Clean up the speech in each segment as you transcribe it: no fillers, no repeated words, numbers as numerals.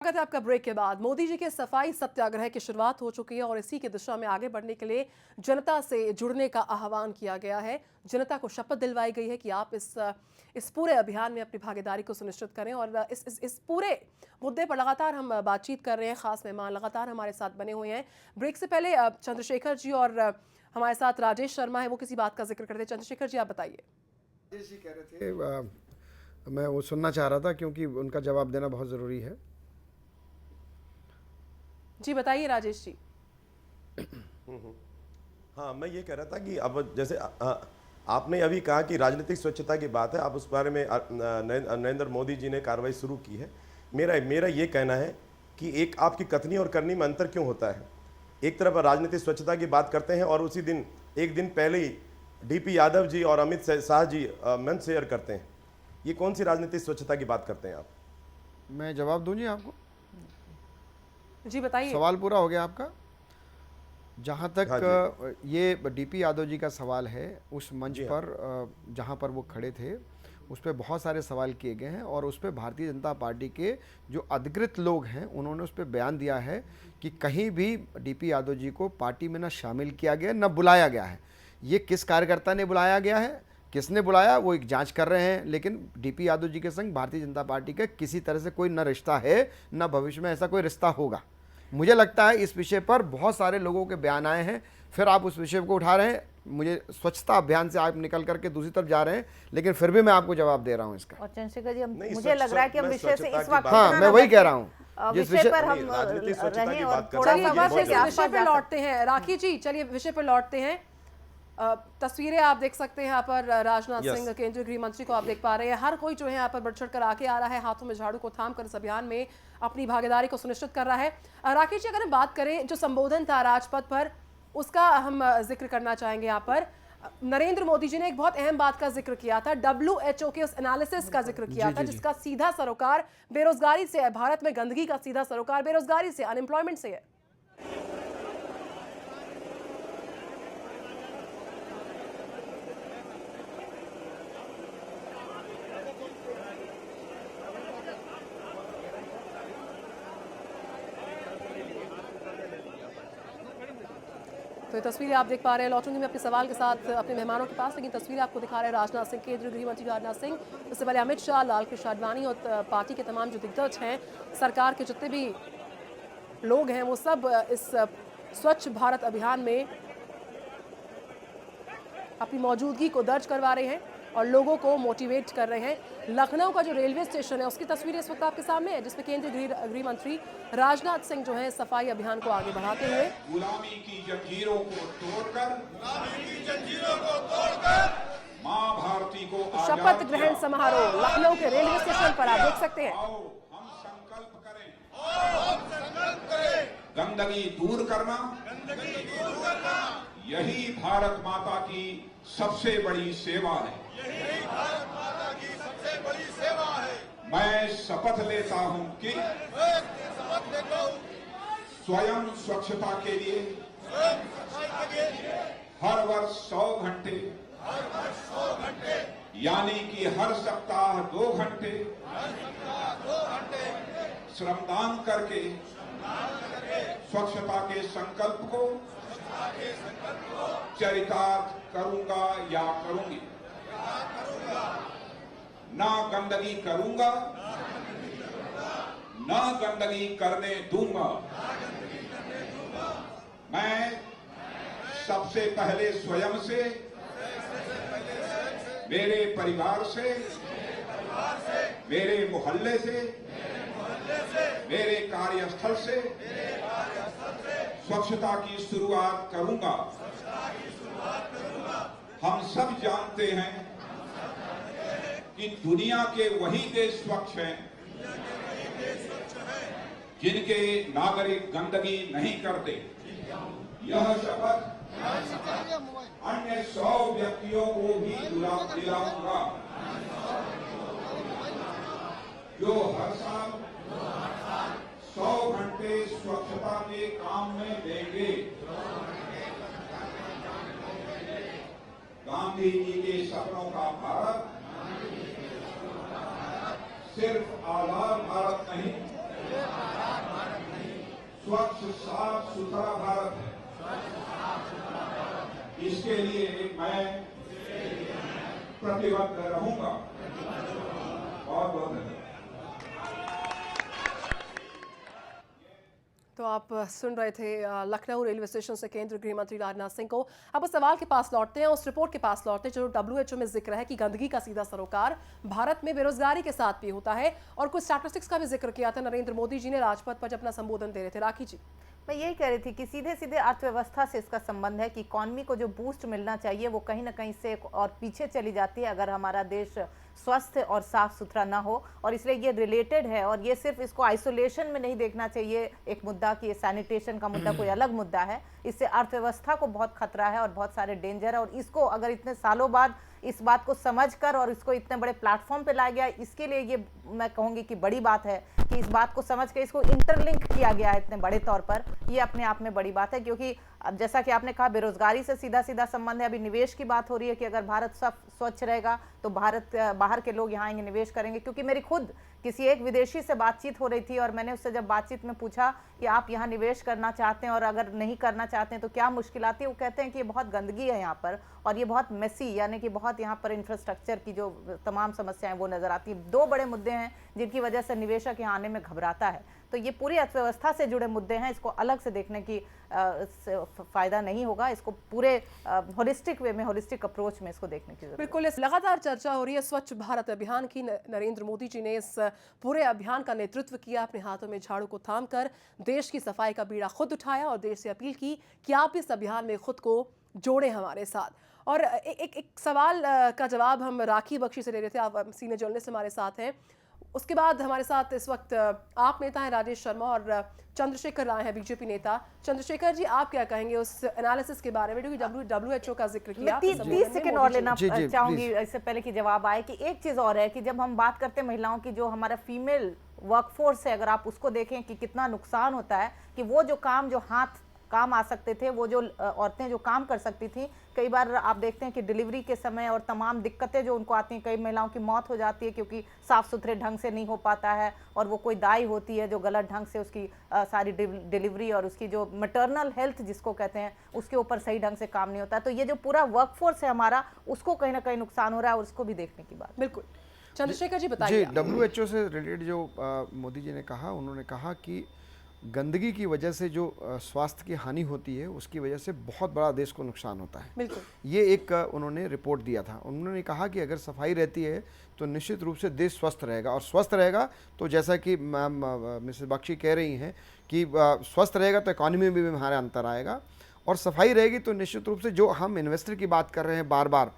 स्वागत है आपका ब्रेक के बाद। मोदी जी के सफाई सत्याग्रह की शुरुआत हो चुकी है और इसी की दिशा में आगे बढ़ने के लिए जनता से जुड़ने का आह्वान किया गया है। जनता को शपथ दिलवाई गई है कि आप इस पूरे अभियान में अपनी भागीदारी को सुनिश्चित करें और इस पूरे मुद्दे पर लगातार हम बातचीत कर रहे हैं। खास मेहमान लगातार हमारे साथ बने हुए हैं। ब्रेक से पहले चंद्रशेखर जी और हमारे साथ राजेश शर्मा है, वो किसी बात का जिक्र करते हैं। चंद्रशेखर जी, आप बताइए। राजेश जी कह रहे थे, मैं वो सुनना चाह रहा था क्योंकि उनका जवाब देना बहुत ज़रूरी है। जी बताइए राजेश जी। हाँ, मैं ये कह रहा था कि अब जैसे आपने अभी कहा कि राजनीतिक स्वच्छता की बात है, आप उस बारे में नरेंद्र मोदी जी ने कार्रवाई शुरू की है। मेरा ये कहना है कि एक आपकी कथनी और करनी में अंतर क्यों होता है। एक तरफ राजनीतिक स्वच्छता की बात करते हैं और उसी दिन एक दिन पहले ही डीपी यादव जी और अमित शाह जी मंच शेयर करते हैं। ये कौन सी राजनीतिक स्वच्छता की बात करते हैं आप? मैं जवाब दूं जी आपको? जी बताइए। सवाल पूरा हो गया आपका? जहाँ तक हाँ ये डीपी यादव जी का सवाल है, उस मंच पर जहाँ पर वो खड़े थे उस पर बहुत सारे सवाल किए गए हैं और उस पर भारतीय जनता पार्टी के जो अधिकृत लोग हैं उन्होंने उस पर बयान दिया है कि कहीं भी डीपी यादव जी को पार्टी में न शामिल किया गया न बुलाया गया है। ये किस कार्यकर्ता ने बुलाया गया है, किसने बुलाया, वो एक जांच कर रहे हैं। लेकिन डीपी यादव जी के संग भारतीय जनता पार्टी का किसी तरह से कोई न रिश्ता है न भविष्य में ऐसा कोई रिश्ता होगा। मुझे लगता है इस विषय पर बहुत सारे लोगों के बयान आए हैं, फिर आप उस विषय को उठा रहे हैं। मुझे स्वच्छता अभियान से आप निकल करके दूसरी तरफ जा रहे हैं, लेकिन फिर भी मैं आपको जवाब दे रहा हूँ इसका। और चंद्रशेखर जी, मुझे लग रहा है कि हम विषय से इस वक्त, हाँ मैं वही कह रहा हूँ, जिस विषय पर हम रहे और थोड़ा सा विषय पे लौटते हैं। राखी जी, चलिए विषय पे लौटते हैं। तस्वीरें आप देख सकते हैं यहाँ पर। राजनाथ सिंह केंद्रीय गृह मंत्री को आप देख पा रहे हैं। हर कोई जो है यहाँ पर बढ़ चढ़ कर आके आ रहा है, हाथों में झाड़ू को थाम कर इस अभियान में अपनी भागीदारी को सुनिश्चित कर रहा है। राकेश जी, अगर हम बात करें जो संबोधन था राजपथ पर, उसका हम जिक्र करना चाहेंगे। यहाँ पर नरेंद्र मोदी जी ने एक बहुत अहम बात का जिक्र किया था, WHO के उस एनालिसिस का जिक्र किया था जिसका सीधा सरोकार बेरोजगारी से है। भारत में गंदगी का सीधा सरोकार बेरोजगारी से, अनएम्प्लॉयमेंट से है। तो ये तस्वीरें आप देख पा रहे हैं। लौटूंगी मैं अपने सवाल के साथ अपने मेहमानों के पास, लेकिन तस्वीर आपको दिखा रहे हैं राजनाथ सिंह, केंद्रीय गृह मंत्री राजनाथ सिंह, इससे पहले अमित शाह, लाल कृष्ण आडवाणी और पार्टी के तमाम जो दिग्गज हैं, सरकार के जितने भी लोग हैं, वो सब इस स्वच्छ भारत अभियान में अपनी मौजूदगी को दर्ज करवा रहे हैं और लोगों को मोटिवेट कर रहे हैं। लखनऊ का जो रेलवे स्टेशन है उसकी तस्वीरें इस वक्त आपके सामने है, जिसमें केंद्रीय गृह मंत्री राजनाथ सिंह जो है सफाई अभियान को आगे बढ़ाते हुए गुलामी की जंजीरों को तोड़कर मां भारती को शपथ ग्रहण समारोह लखनऊ के रेलवे स्टेशन पर आप देख सकते हैं। हम संकल्प करें गंदगी दूर करना, यही भारत माता की सबसे बड़ी सेवा है। मैं शपथ लेता हूं कि स्वयं स्वच्छता के लिए हर वर्ष 100 घंटे यानी कि हर सप्ताह 2 घंटे श्रमदान करके स्वच्छता के संकल्प को चरितार्थ करूंगा या करूंगी। ना गंदगी करूंगा, ना गंदगी करने दूंगा। मैं सबसे पहले स्वयं से, मेरे परिवार से, मेरे मोहल्ले से, मेरे कार्यस्थल से स्वच्छता की शुरुआत करूंगा। हम सब जानते हैं कि दुनिया के वही देश स्वच्छ हैं जिनके नागरिक गंदगी नहीं करते। यह शपथ अन्य 100 व्यक्तियों को भी दिलाऊंगा जो हर साल 100 घंटे स्वच्छता के काम में देंगे। गांधी जी के सपनों का भारत सिर्फ आजाद भारत नहीं, स्वच्छ साफ सुथरा भारत है। इसके लिए मैं प्रतिबद्ध रहूंगा। बहुत बहुत धन्यवाद। तो आप सुन रहे थे लखनऊ रेलवे स्टेशन से केंद्रीय गृह मंत्री राजनाथ सिंह को। अब उस सवाल के पास लौटते हैं, उस रिपोर्ट के पास लौटते हैं जो WHO में जिक्र है कि गंदगी का सीधा सरोकार भारत में बेरोजगारी के साथ भी होता है, और कुछ स्टैटिस्टिक्स का भी जिक्र किया था नरेंद्र मोदी जी ने राजपथ पर जब अपना संबोधन दे रहे थे। राखी जी, मैं यही कह रही थी कि सीधे सीधे अर्थव्यवस्था से इसका संबंध है कि इकॉनमी को जो बूस्ट मिलना चाहिए वो कहीं ना कहीं से और पीछे चली जाती है अगर हमारा देश स्वस्थ और साफ सुथरा ना हो। और इसलिए ये रिलेटेड है, और ये सिर्फ इसको आइसोलेशन में नहीं देखना चाहिए एक मुद्दा कि सैनिटेशन का मुद्दा कोई अलग मुद्दा है। इससे अर्थव्यवस्था को बहुत खतरा है और बहुत सारे डेंजर है, और इसको अगर इतने सालों बाद इस बात को समझकर और इसको इतने बड़े प्लेटफॉर्म पे लाया गया, इसके लिए ये मैं कहूँगी कि बड़ी बात है कि इस बात को समझ के इसको इंटरलिंक किया गया है इतने बड़े तौर पर। ये अपने आप में बड़ी बात है, क्योंकि अब जैसा कि आपने कहा बेरोजगारी से सीधा सीधा संबंध है। अभी निवेश की बात हो रही है कि अगर भारत स्वच्छ रहेगा तो भारत बाहर के लोग यहाँ आएंगे, निवेश करेंगे। क्योंकि मेरी खुद किसी एक विदेशी से बातचीत हो रही थी और मैंने उससे जब बातचीत में पूछा कि आप यहाँ निवेश करना चाहते हैं और अगर नहीं करना चाहते हैं तो क्या मुश्किल आती है, वो कहते हैं कि ये बहुत गंदगी है यहाँ पर और ये बहुत मेसी, यानी कि बहुत यहाँ पर इंफ्रास्ट्रक्चर की जो तमाम समस्याएं वो नजर आती है। दो बड़े मुद्दे हैं जिनकी वजह से निवेशक यहाँ आने में घबराता है। तो ये पूरी अर्थव्यवस्था से जुड़े मुद्दे हैं, इसको अलग से देखने की फायदा नहीं होगा। इसको पूरे होलिस्टिक वे में, होलिस्टिक अप्रोच में इसको देखने की जरूरत है। बिल्कुल, इस लगातार चर्चा हो रही है स्वच्छ भारत अभियान की। नरेंद्र मोदी जी ने इस पूरे अभियान का नेतृत्व किया, अपने हाथों में झाड़ू को थामकर देश की सफाई का बीड़ा खुद उठाया और देश से अपील की कि आप इस अभियान में खुद को जोड़ें हमारे साथ। और एक सवाल का जवाब हम राखी बख्शी से ले रहे थे, आप सीनियर जर्नलिस्ट हमारे साथ हैं। उसके बाद हमारे साथ इस वक्त आप नेता हैं राजेश शर्मा और चंद्रशेखर राय हैं बीजेपी नेता। चंद्रशेखर जी, आप क्या कहेंगे उस एनालिसिस के बारे में, क्योंकि WHO का जिक्र किया? 30 सेकंड और लेना चाहूंगी इससे पहले कि जवाब आए कि एक चीज और है कि जब हम बात करते हैं महिलाओं की, जो हमारा फीमेल वर्कफोर्स है, अगर आप उसको देखें कि कितना नुकसान होता है, कि वो जो काम जो हाथ काम आ सकते थे, वो जो औरतें जो काम कर सकती थी, कई बार आप देखते हैं कि डिलीवरी के समय और तमाम दिक्कतें जो उनको आती हैं, कई महिलाओं की मौत हो जाती है क्योंकि साफ सुथरे ढंग से नहीं हो पाता है, और वो कोई दाई होती है जो गलत ढंग से उसकी सारी डिलीवरी और उसकी जो मैटरनल हेल्थ जिसको कहते हैं उसके ऊपर सही ढंग से काम नहीं होता। तो ये जो पूरा वर्कफोर्स है हमारा, उसको कहीं ना कहीं नुकसान हो रहा है और उसको भी देखने की बात। बिल्कुल, चंद्रशेखर जी बताइए। WHO से रिलेटेड जो मोदी जी ने कहा, उन्होंने कहा कि गंदगी की वजह से जो स्वास्थ्य की हानि होती है उसकी वजह से बहुत बड़ा देश को नुकसान होता है। बिल्कुल, ये एक उन्होंने रिपोर्ट दिया था। उन्होंने कहा कि अगर सफाई रहती है तो निश्चित रूप से देश स्वस्थ रहेगा, और स्वस्थ रहेगा तो जैसा कि मैम मिसेस बख्शी कह रही हैं कि स्वस्थ रहेगा तो इकॉनमी में भी हमारा अंतर आएगा, और सफाई रहेगी तो निश्चित रूप से जो हम इन्वेस्टर की बात कर रहे हैं बार बार,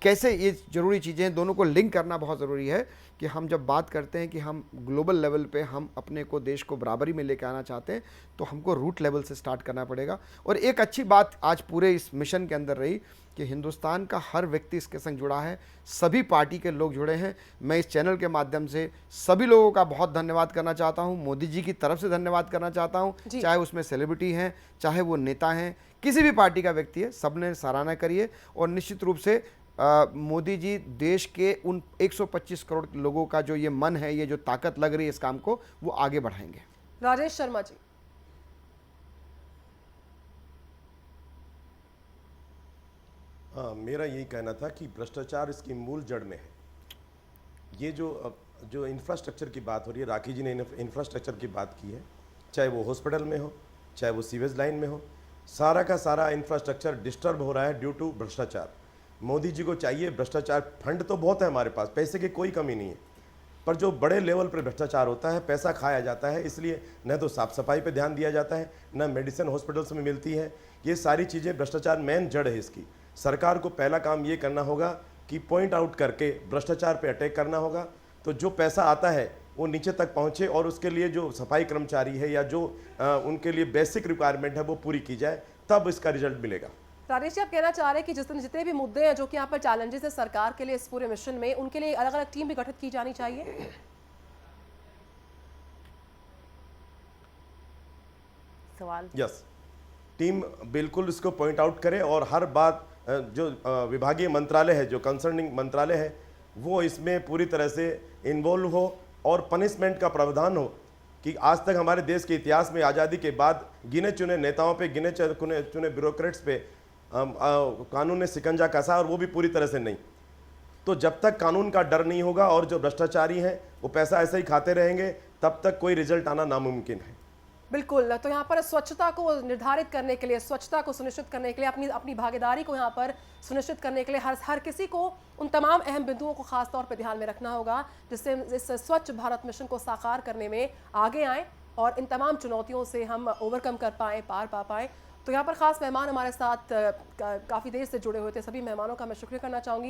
कैसे ये ज़रूरी चीज़ें हैं, दोनों को लिंक करना बहुत ज़रूरी है कि हम जब बात करते हैं कि हम ग्लोबल लेवल पे हम अपने को देश को बराबरी में लेकर आना चाहते हैं तो हमको रूट लेवल से स्टार्ट करना पड़ेगा। और एक अच्छी बात आज पूरे इस मिशन के अंदर रही कि हिंदुस्तान का हर व्यक्ति इसके संग जुड़ा है, सभी पार्टी के लोग जुड़े हैं। मैं इस चैनल के माध्यम से सभी लोगों का बहुत धन्यवाद करना चाहता हूं, मोदी जी की तरफ से धन्यवाद करना चाहता हूं, चाहे उसमें सेलिब्रिटी हैं, चाहे वो नेता हैं, किसी भी पार्टी का व्यक्ति है, सबने सराहना करिए। और निश्चित रूप से मोदी जी देश के उन 125 करोड़ लोगों का जो ये मन है, ये जो ताकत लग रही है इस काम को, वो आगे बढ़ाएंगे। राजेश शर्मा जी। हाँ, मेरा यही कहना था कि भ्रष्टाचार इसकी मूल जड़ में है। ये जो इंफ्रास्ट्रक्चर की बात हो रही है, राखी जी ने इंफ्रास्ट्रक्चर की बात की है, चाहे वो हॉस्पिटल में हो, चाहे वो सीवेज लाइन में हो, सारा का सारा इंफ्रास्ट्रक्चर डिस्टर्ब हो रहा है ड्यू टू भ्रष्टाचार। मोदी जी को चाहिए, भ्रष्टाचार फंड तो बहुत है हमारे पास, पैसे की कोई कमी नहीं है, पर जो बड़े लेवल पर भ्रष्टाचार होता है, पैसा खाया जाता है, इसलिए न तो साफ सफाई पे ध्यान दिया जाता है, न मेडिसिन हॉस्पिटल्स में मिलती है। ये सारी चीज़ें भ्रष्टाचार मेन जड़ है इसकी। सरकार को पहला काम ये करना होगा कि पॉइंट आउट करके भ्रष्टाचार पे अटैक करना होगा, तो जो पैसा आता है वो नीचे तक पहुँचे और उसके लिए जो सफाई कर्मचारी है या जो उनके लिए बेसिक रिक्वायरमेंट है वो पूरी की जाए, तब इसका रिजल्ट मिलेगा। राजेश जी, आप कहना चाह रहे हैं कि जितने भी मुद्दे हैं जो कि यहाँ पर चैलेंजेस है सरकार के लिए इस पूरे मिशन में, उनके लिए अलग अलग टीम भी गठित की जानी चाहिए? सवाल यस, टीम बिल्कुल इसको पॉइंट आउट करे और हर बात जो विभागीय मंत्रालय है, जो कंसर्निंग मंत्रालय है, वो इसमें पूरी तरह से इन्वॉल्व हो और पनिशमेंट का प्रावधान हो कि आज तक हमारे देश के इतिहास में आज़ादी के बाद गिने चुने नेताओं पे, गिने चुने ब्यूरोक्रेट्स पे कानून ने शिकंजा कसा, और वो भी पूरी तरह से नहीं। तो जब तक कानून का डर नहीं होगा और जो भ्रष्टाचारी हैं वो पैसा ऐसे ही खाते रहेंगे, तब तक कोई रिजल्ट आना नामुमकिन है। बिल्कुल। तो यहाँ पर स्वच्छता को निर्धारित करने के लिए, स्वच्छता को सुनिश्चित करने के लिए, अपनी अपनी भागीदारी को यहाँ पर सुनिश्चित करने के लिए हर किसी को उन तमाम अहम बिंदुओं को खास तौर पर ध्यान में रखना होगा, जिससे इस स्वच्छ भारत मिशन को साकार करने में आगे आएँ और इन तमाम चुनौतियों से हम ओवरकम कर पाएँ, पार पा पाएँ। तो यहाँ पर खास मेहमान हमारे साथ काफ़ी देर से जुड़े हुए थे, सभी मेहमानों का मैं शुक्रिया करना चाहूँगी।